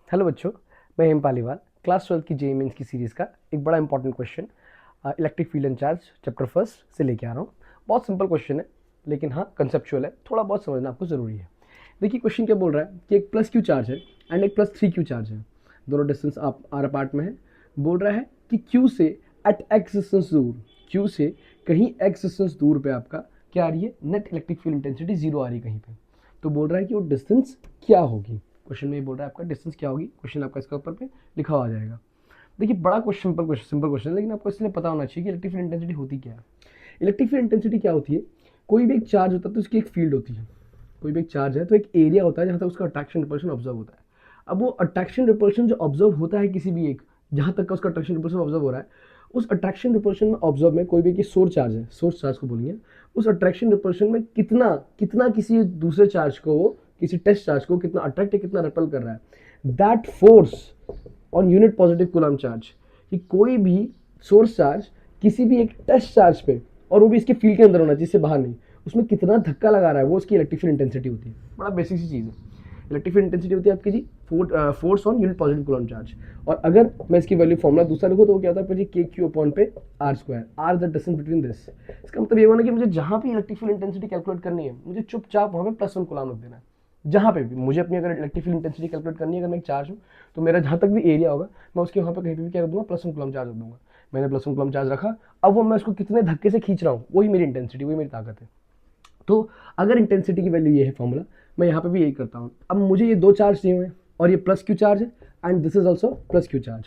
Hello बच्चों, मैं हेम Paliwal. Class 12 की जेईई मेंस की सीरीज़ का एक बड़ा important question electric field and charge chapter first से लेके आ रहा हूँ। बहुत सिंपल क्वेश्चन है, लेकिन हाँ कंसेप्चुअल है, थोड़ा बहुत समझना आपको ज़रूरी है। देखिए क्वेश्चन क्या बोल रहा है कि एक प्लस क्यू चार्ज है एंड एक प्लस 3 क्यू चार्ज है। दोनों डिस्टेंस आप आर अपार्ट में है। बोल रहा है कि क्यू से एट एक्स डिस्टेंस दूर, क्यू से कहीं एक्स डिस्टेंस दूर पे आपका क्या आ रही है, net electric field intensity zero आ रही है कहीं पे। तो बोल रहा है कि वो डिस्टेंस क्या होगी। क्वेश्चन में ये बोल रहा है आपका डिस्टेंस क्या होगी। क्वेश्चन आपका इसके ऊपर पे लिखा हुआ आ जाएगा। देखिए बड़ा क्वेश्चन, सिंपल क्वेश्चन है, लेकिन आपको इसलिए पता होना चाहिए कि इलेक्ट्रिक फील्ड इंटेंसिटी होती क्या है। इलेक्ट्रिक फील्ड इंटेंसिटी क्या होती है, कोई भी एक चार्ज होता है तो उसकी एक फील्ड होती है। कोई भी एक चार्ज है तो एक एरिया होता है जहाँ तक उसका अट्रैक्शन रिपल्शन ऑब्जर्व होता है। अब वो अट्रैक्शन रिपल्शन जो ऑब्जर्व होता है किसी भी एक, जहाँ तक का उसका अट्रैक्शन रिपल्शन ऑब्जर्व हो रहा है, उस अट्रैक्शन रिपल्शन में ऑब्जर्व में कोई भी कि सोर्स चार्ज है, सोर्स चार्ज को बोलिए, उस अट्रैक्शन रिपल्शन में कितना कितना किसी दूसरे चार्ज को, किसी टेस्ट चार्ज को कितना अट्रैक्ट या कितना रिपल कर रहा है, that force on unit positive coulomb charge. कि कोई भी सोर्स चार्ज किसी भी एक टेस्ट चार्ज पे, और वो भी इसके फील्ड के अंदर होना, जिससे बाहर नहीं, उसमें कितना धक्का लगा रहा है, वो उसकी इलेक्ट्रिक फील्ड इंटेंसिटी होती है। बड़ा बेसिक सी चीज़ है। इलेक्ट्रिक फील्ड इंटेंसिटी होती है आपकी जी force on unit positive coulomb charge. और अगर मैं इसकी वैल्यू फॉर्मुला दूसरा लिखूँ तो वो क्या होता है के क्यू अपॉन पे R square, R the distance between this. इसका मतलब ये होना कि मुझे जहाँ भी इलेक्ट्रिक फील्ड इंटेंसिटी कैलकुलेट करनी है, मुझे चुपचाप वहाँ पे +1 कूलम रख देना है। जहाँ पे भी मुझे अपनी अगर इलेक्ट्रिक फील्ड इंटेंसिटी कैलकुलेट करनी है, अगर मैं एक चार्ज हूँ तो मेरा जहाँ तक भी एरिया होगा मैं उसके वहाँ पे कहीं पे भी क्या रख दूंगा, +1 कूलम चार्ज रख दूंगा। मैंने +1 कूलम चार्ज रखा, अब वो मैं उसको कितने धक्के से खींच रहा हूँ, वही मेरी इंटेंसिटी, वही मेरी ताकत है। तो अगर इंटेंसिटी की वैल्यू ये है फॉर्मूला, मैं यहाँ पे भी यही करता हूँ। अब मुझे ये दो चार्ज चाहिए हुए और ये प्लस क्यू चार्ज है and this is also plus Q charge.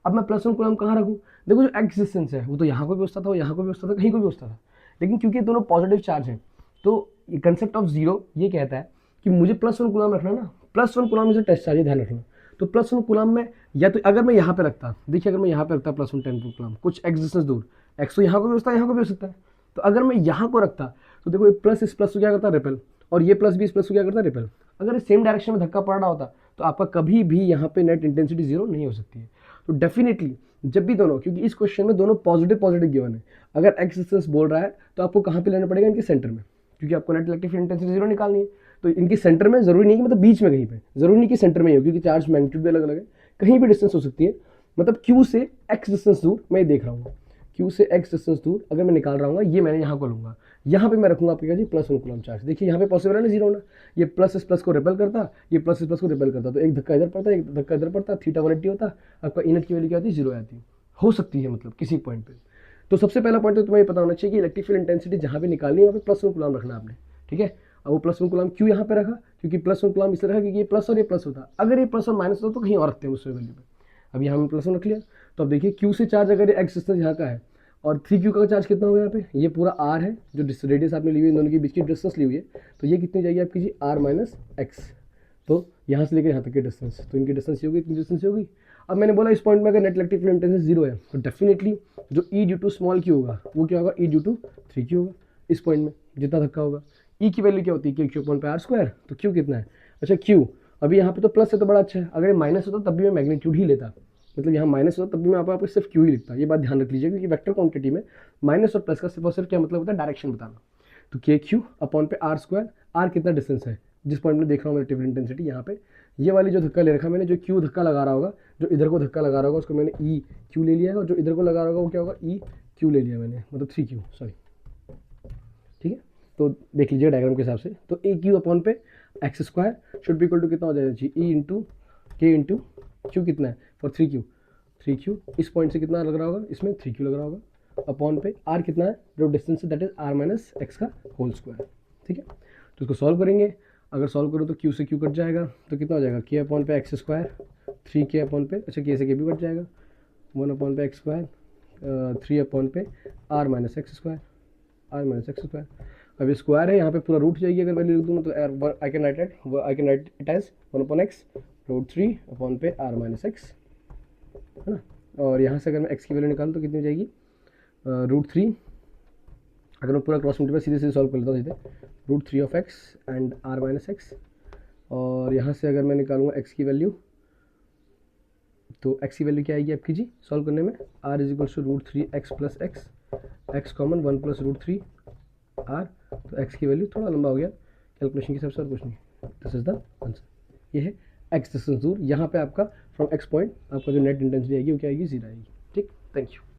अब मैं +1 कूलम कहाँ रखूँ, देखो जो एक्स डिस्टेंस है वो तो यहाँ को भी बसता था, वो यहाँ को भी बसता था, कहीं को भी बसता था, लेकिन क्योंकि दोनों पॉजिटिव चार्ज हैं तो ये कंसेप्ट ऑफ जीरो ये कहता है कि मुझे +1 कूलम रखना ना, +1 कूलम इज टेस्ट चार्ज, ध्यान रखना। तो +1 कूलम में, या तो अगर मैं यहाँ पे रखता, देखिए अगर मैं यहाँ पे रखता +1 10 कूलम कुछ एक्स डिस्टेंस दूर, एक्स तो यहाँ को भी बसता है, यहाँ को भी हो सकता है, तो अगर मैं यहाँ को रखता तो देखो ये प्लस इस प्लस को क्या करता है, रिपेल, और ये प्लस भी इस प्लस को क्या करता है, रिपेल। अगर इस सेम डायरेक्शन में धक्का पड़ रहा होता तो आपका कभी भी यहाँ पे नेट इंटेंसिटी जीरो नहीं हो सकती है। तो डेफिनेटली जब भी दोनों, क्योंकि इस क्वेश्चन में दोनों पॉजिटिव पॉजिटिव गिवन है, अगर एक्स डिस्टेंस बोल रहा है तो आपको कहाँ पे लेना पड़ेगा, इनके सेंटर में, क्योंकि आपको net electric field intensity zero निकालनी है। तो इनके सेंटर में, जरूरी नहीं कि मतलब बीच में कहीं पे, जरूरी नहीं कि सेंटर में ही हो, क्योंकि चार्ज मैग्नीट्यूड भी अलग अलग है, कहीं भी डिस्टेंस हो सकती है। मतलब क्यू से एक्स डिस्टेंस दूर मैं देख रहा हूँ, क्यू से एक्स डिस्टेंस दूर अगर मैं निकाल रहा हूँ, ये मैंने यहाँ को लूंगा, यहाँ पे मैं रखूंगा आपके जी +1 कूलम चार्ज। देखिए यहाँ पे पॉसिबल है ना जीरो होना, ये प्लस इस प्लस को रिपेल करता, ये प्लस इस प्लस को रिपेल करता, तो एक धक्का इधर पड़ता, एक धक्का इधर पड़ता, थीटा 180 होता, आपका इनट की वैल्यू क्या आती है, जीरो आती हो सकती है, मतलब किसी पॉइंट पे। तो सबसे पहला पॉइंट तो तुम्हें ये पता होना चाहिए कि इलेक्ट्रिक फील्ड इंटेंसिटी जहाँ भी निकालनी है वहाँ पे +1 कूलम रखना आपने, ठीक है। अब वो +1 कूलम क्यों यहाँ पे रखा, क्योंकि +1 कूलम इसलिए रखा क्योंकि ये प्लस और ये प्लस होता, अगर ये प्लस और माइनस होता तो कहीं और रखते हैं उससे वैल्यू पे। अब यहाँ में +1 रख लिया, तो अब देखिए क्यू से चार्ज अगर एक्स डिस्टेंस यहाँ का है और 3 क्यू का चार्ज कितना होगा यहाँ पे, ये पूरा आर है, जो रेडियस आपने ली हुई है, इन दोनों के बीच की डिस्टेंस ली हुई है, तो ये कितनी जाएगी आपकी जी, आर माइनस एक्स। तो यहाँ से लेकर यहाँ तक की डिस्टेंस, तो इनकी डिस्टेंस होगी, इतनी डिस्टेंस होगी। अब मैंने बोला इस पॉइंट में अगर net electric field intensity zero है तो डेफिनेटली जो ई ड्यू टू स्मॉल क्यू होगा वो क्या होगा, ई ड्यू टू 3 क्यू होगा। इस पॉइंट में जितना धक्का होगा, ई की वैल्यू क्या होती है, के क्यू अपॉन पे आर स्क्वायर, तो क्यू कितना है, अच्छा क्यू, अभी यहाँ पे तो प्लस है तो बड़ा अच्छा है, अगर ये माइनस होता तब भी मैं मैग्नीट्यूड ही लेता, मतलब यहाँ माइनस होता तब भी मैं आप सिर्फ क्यू ही लिखता। ये बात ध्यान रख लीजिए, क्योंकि वेक्टर क्वांटिटी में माइनस और प्लस का सिर्फ और सिर्फ क्या मतलब होता है, डायरेक्शन बताना। तो के क्यू अपॉन पे आर स्क्वायर, आर कितना डिस्टेंस है, जिस पॉइंट में देख रहा हूँ रिलेटिव इंटेंसिटी यहाँ पे, ये वाली जो धक्का ले रखा मैंने, जो क्यू धक्का लगा रहा होगा, जो इधर को धक्का लगा रहा होगा उसको मैंने ई क्यू ले लिया है, और जो इधर को लगा रहा होगा वो क्या होगा, ई क्यू ले लिया मैंने, मतलब 3 क्यू, सॉरी, ठीक है। तो देख लीजिए डायग्राम के हिसाब से, तो ए क्यू अपॉन पे X square should be equal to कितना हो जाएगा जी, E into K into Q कितना है फॉर 3 क्यू, 3 क्यू, इस पॉइंट से कितना लग रहा होगा, इसमें 3 क्यू लग रहा होगा, अपॉन पे आर कितना है, जो डिस्टेंस है that is R minus X का होल स्क्वायर, ठीक है। तो इसको सॉल्व करेंगे, अगर सॉल्व करो तो क्यू से क्यू कट जाएगा, तो कितना हो जाएगा, के अपॉन पे एक्स स्क्वायर, 3 के अपॉन पे, अच्छा के से के भी कट जाएगा, 1 अपॉन पे एक्स स्क्वायर, 3 अपॉन पे R minus X square, R minus X square. अब स्क्वायर है, यहाँ पे पूरा रूट जाएगी, अगर वैल्यू लिख दूँ तो I can write it as 1 upon X √3 upon पे आर माइनस एक्स, है ना। और यहाँ से अगर मैं एक्स की वैल्यू निकालूँ तो कितनी हो जाएगी, √3, अगर मैं पूरा क्रॉस मल्टीप्लाई सीधे सीधे सॉल्व कर लेता हूँ सीधे, √3 of X and R minus X, और यहाँ से अगर मैं निकालूंगा एक्स की वैल्यू, तो एक्स की वैल्यू क्या आएगी आपकी जी सॉल्व करने में, R is equals to √3 X plus X, X common 1 plus √3 R, तो एक्स की वैल्यू थोड़ा लंबा हो गया कैलकुलेशन के हिसाब से और कुछ नहीं, दिस इज द आंसर, ये है एक्स डिस्टेंस दूर, यहाँ पे आपका फ्रॉम एक्स पॉइंट आपका जो नेट इंटेंसिटी आएगी वो क्या आएगी, 0 आएगी। ठीक, थैंक यू।